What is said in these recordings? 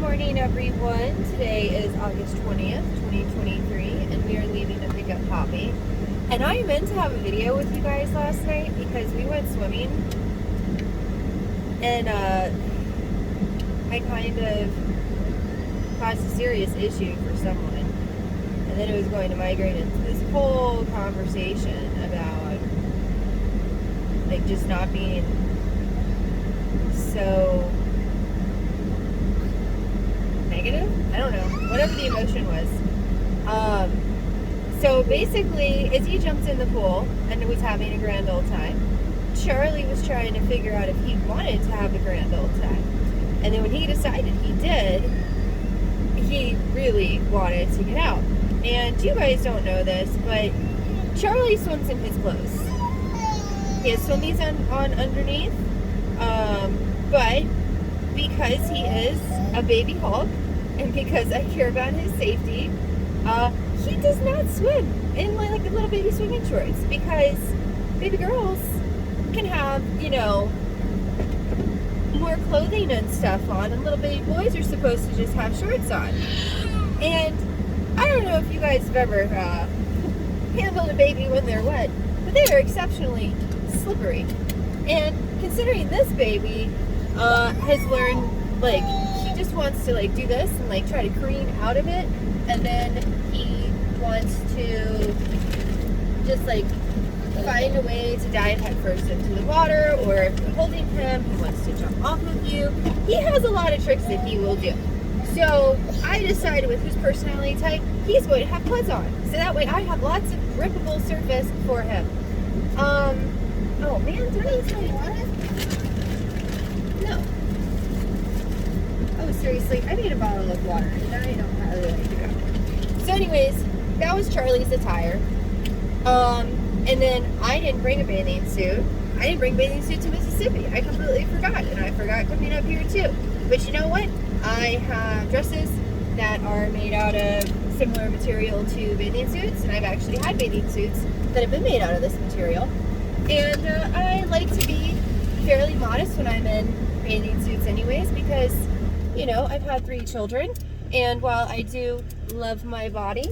morning, everyone. Today is August 20th, 2023, and we are leaving to pick up Poppy. And I meant to have a video with you guys last night because we went swimming, and I kind of caused a serious issue for someone. And then it was going to migrate into this whole conversation about, like, just not being so negative? I don't know. Whatever the emotion was. So basically, Izzy jumps in the pool and was having a grand old time. Charlie was trying to figure out if he wanted to have a grand old time. And then when he decided he did, he really wanted to get out. And you guys don't know this, but Charlie swims in his clothes. He has swimmies on underneath. But because he is a baby Hulk, and because I care about his safety, he does not swim in like little baby swimming shorts, because baby girls can have, more clothing and stuff on, and little baby boys are supposed to just have shorts on. And I don't know if you guys have ever handled a baby when they're wet, but they are exceptionally slippery. And considering this baby has learned, like, he just wants to do this and try to careen out of it, and then he wants to just find a way to dive head first into the water, or if you're holding him, he wants to jump off of you. He has a lot of tricks that he will do. So I decided with his personality type, he's going to have clothes on, so that way I have lots of grippable surface for him. Oh man, did I use my water? No. Oh, seriously, I need a bottle of water, and I don't have it. So anyways, that was Charlie's attire. And then I didn't bring a bathing suit. I didn't bring a bathing suit to Mississippi. I completely forgot, and I forgot coming up here too. But you know what? I have dresses that are made out of similar material to bathing suits, and I've actually had bathing suits that have been made out of this material. And I like to be fairly modest when I'm in bathing suits anyways, because, I've had 3 children, and while I do love my body,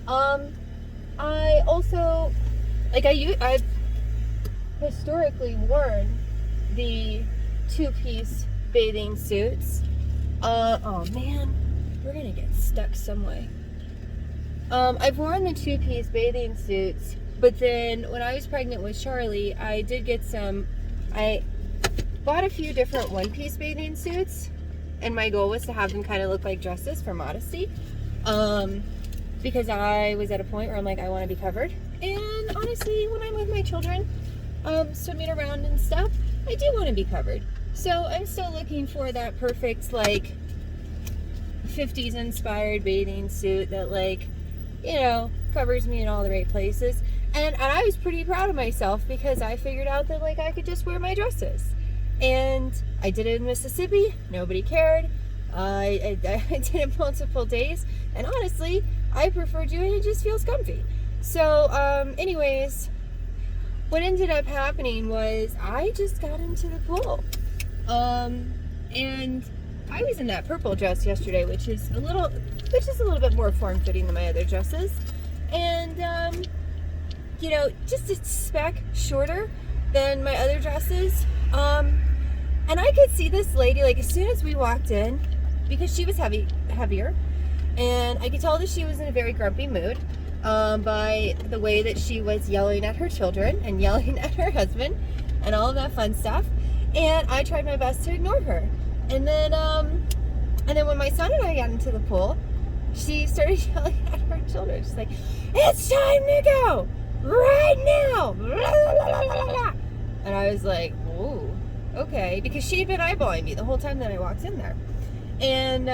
I also, I've historically worn the 2-piece bathing suits. Oh man, we're gonna get stuck some way. I've worn the 2-piece bathing suits, but then when I was pregnant with Charlie, I bought a few different 1-piece bathing suits, and my goal was to have them kind of look like dresses for modesty, because I was at a point where I'm like, I want to be covered. And honestly, when I'm with my children, swimming around and stuff, I do want to be covered. So I'm still looking for that perfect 50s inspired bathing suit that covers me in all the right places. And I was pretty proud of myself because I figured out that I could just wear my dresses. And I did it in Mississippi. Nobody cared. I did it multiple days. And honestly, I prefer doing it. It just feels comfy. So anyways, what ended up happening was I just got into the pool. And I was in that purple dress yesterday, which is a little bit more form-fitting than my other dresses. And just a speck shorter than my other dresses. And I could see this lady, as soon as we walked in, because she was heavier, and I could tell that she was in a very grumpy mood, by the way that she was yelling at her children and yelling at her husband and all of that fun stuff. And I tried my best to ignore her. And then when my son and I got into the pool, she started yelling at her children. She's like, "It's time to go right now!" And I was like, "Whoa, okay," because she had been eyeballing me the whole time that I walked in there. And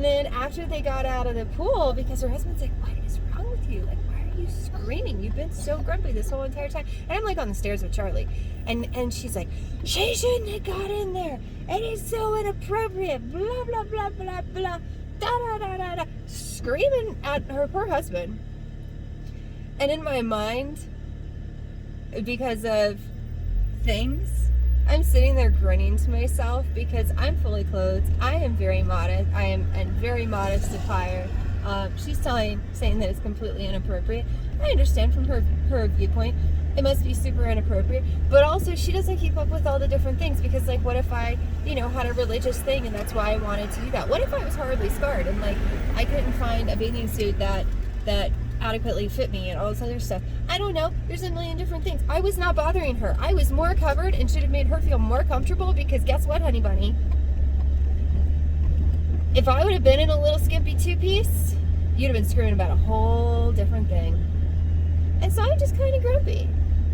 then after they got out of the pool, because her husband's like, "What is wrong with you? Why are you screaming? You've been so grumpy this whole entire time." And I'm on the stairs with Charlie, and she's like, "She shouldn't have got in there. It is so inappropriate. Blah blah blah blah blah. Da da da da da," screaming at her poor husband. And in my mind, because of things I'm sitting there grinning to myself because I'm fully clothed. I am very modest. I am in very modest attire. She's saying that it's completely inappropriate. I understand from her viewpoint, it must be super inappropriate. But also, she doesn't keep up with all the different things because, like, what if I, had a religious thing and that's why I wanted to do that? What if I was horribly scarred and, like, I couldn't find a bathing suit that adequately fit me and all this other stuff? I don't know. There's a million different things. I was not bothering her. I was more covered and should have made her feel more comfortable because guess what, honey bunny? If I would have been in a little skimpy two-piece, you'd have been screaming about a whole different thing. And so I'm just kind of grumpy.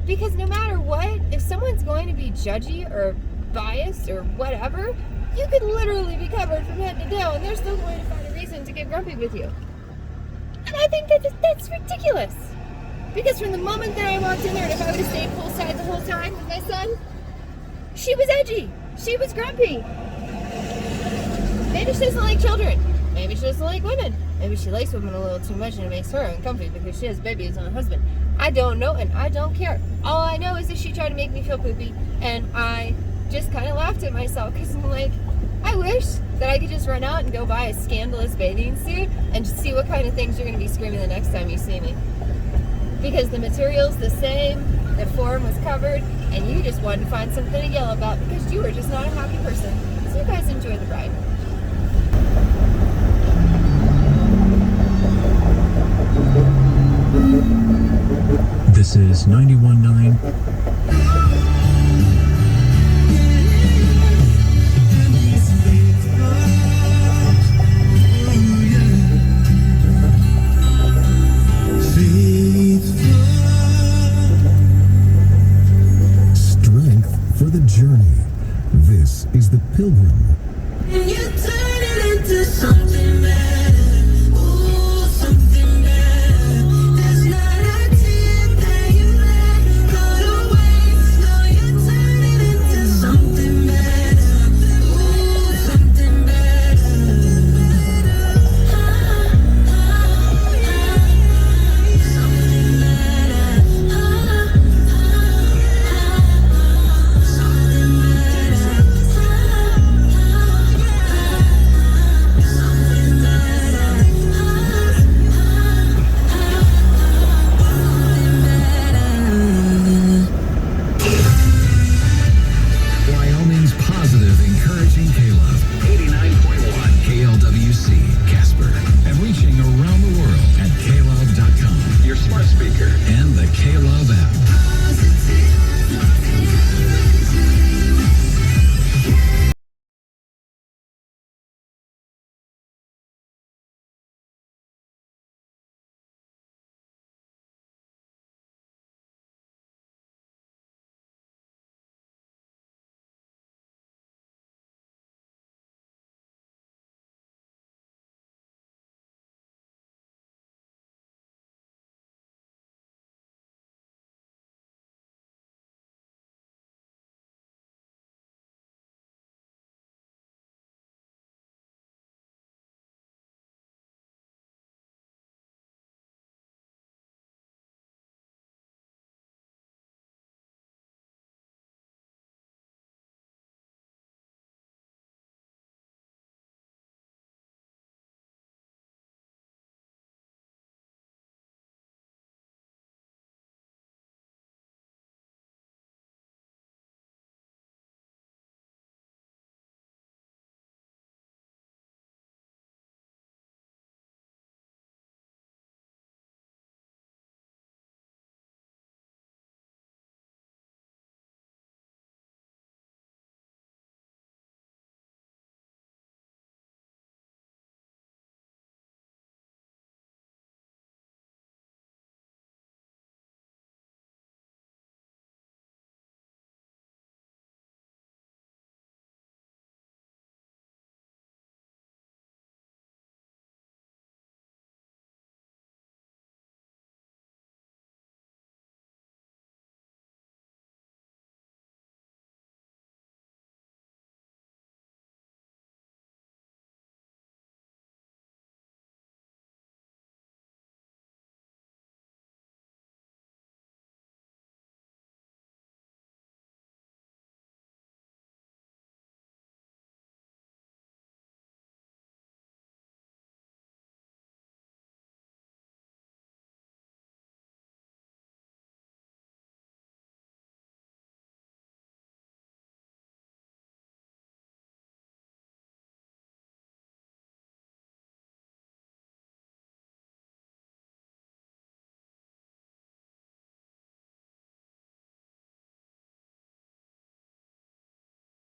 Because no matter what, if someone's going to be judgy or biased or whatever, you could literally be covered from head to toe and they're still going to find a reason to get grumpy with you. And I think that's ridiculous. Because from the moment that I walked in there, and if I would have stayed poolside the whole time with my son, she was edgy. She was grumpy. Maybe she doesn't like children. Maybe she doesn't like women. Maybe she likes women a little too much and it makes her uncomfy because she has babies and a husband. I don't know and I don't care. All I know is that she tried to make me feel poopy and I just kind of laughed at myself because I'm like, I wish that I could just run out and go buy a scandalous bathing suit and just see what kind of things you're going to be screaming the next time you see me. Because the material's the same, the form was covered, and you just wanted to find something to yell about because you were just not a happy person. So you guys enjoy the ride. This is 91.9. Strength for the journey. This is the Pilgrim. And you turn it into something better. Ooh, something better. There's not a tear that you let go to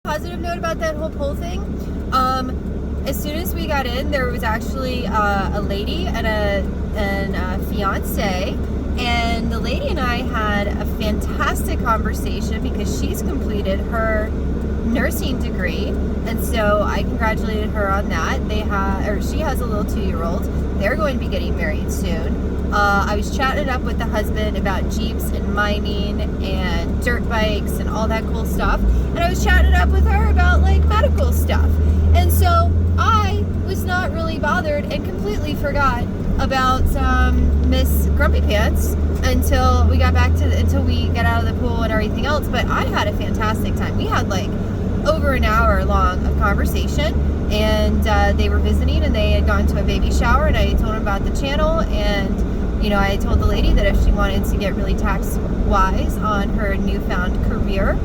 Positive note about that whole poll thing. As soon as we got in, there was actually a lady and a fiance, and the lady and I had a fantastic conversation because she's completed her nursing degree, and so I congratulated her on that. She has a little 2-year-old. They're going to be getting married soon. I was chatting it up with the husband about Jeeps and mining and dirt bikes and all that cool stuff. And I was chatting it up with her about like medical stuff. And so I was not really bothered and completely forgot about Miss Grumpy Pants until we got until we got out of the pool and everything else. But I had a fantastic time. We had like over an hour long of conversation, and they were visiting and they had gone to a baby shower, and I told them about the channel, and you know, I told the lady that if she wanted to get really tax wise on her newfound career,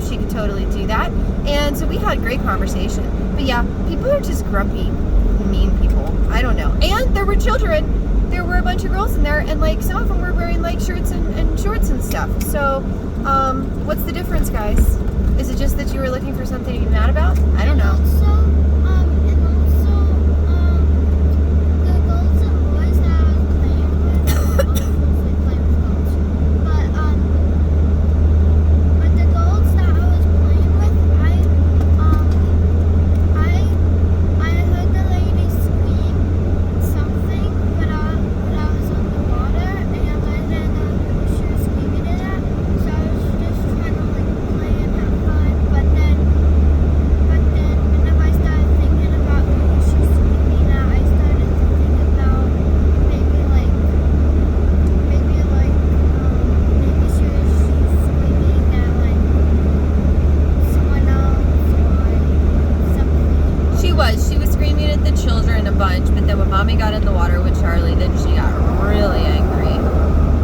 she could totally do that. And so we had a great conversation. But yeah, people are just grumpy, mean people. I don't know. And there were children. There were a bunch of girls in there, and like some of them were wearing like shirts and shorts and stuff. So what's the difference, guys? Is it just that you were looking for something to be mad about? I don't know. She was screaming at the children a bunch, but then when Mommy got in the water with Charlie, then she got really angry.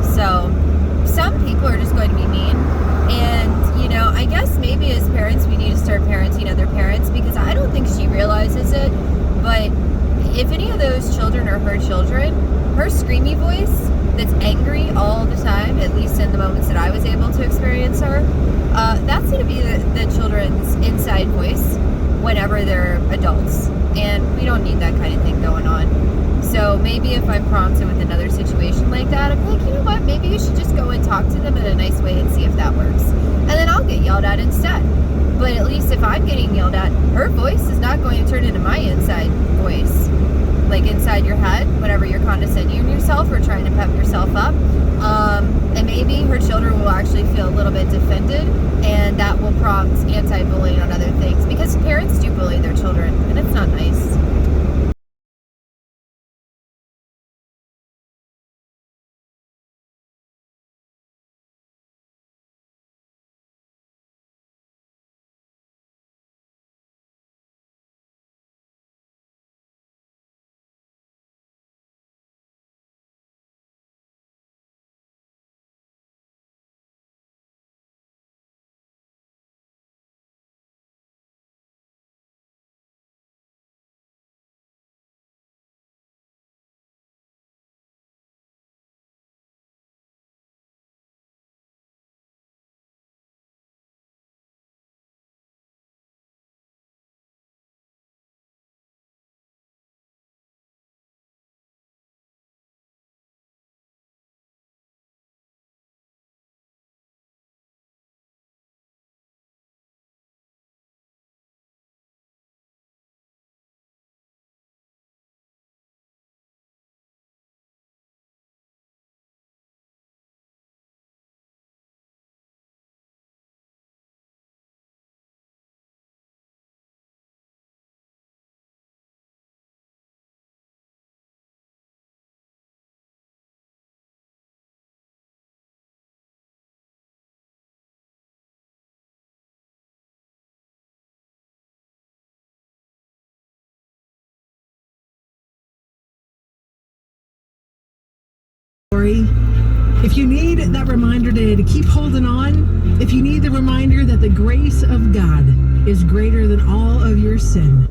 So some people are just going to be mean, and you know, I guess maybe as parents we need to start parenting other parents, because I don't think she realizes it, but if any of those children are her children, her screamy voice that's angry all the time, at least in the moments that I was able to experience her, that's going to be the children's inside voice whenever they're adults, and we don't need that kind of thing going on. So maybe if I'm prompted with another situation like that, I'm like, you know what, maybe you should just go and talk to them in a nice way and see if that works, and then I'll get yelled at instead. But at least if I'm getting yelled at, her voice is not going to turn into my inside voice, like inside your head whenever you're condescending yourself or trying to pep yourself up. And maybe her children will actually feel a little bit defended, and that will prompt anti-bullying on other things, because parents do bully their children, and it's not nice. If you need that reminder today to keep holding on, if you need the reminder that the grace of God is greater than all of your sin,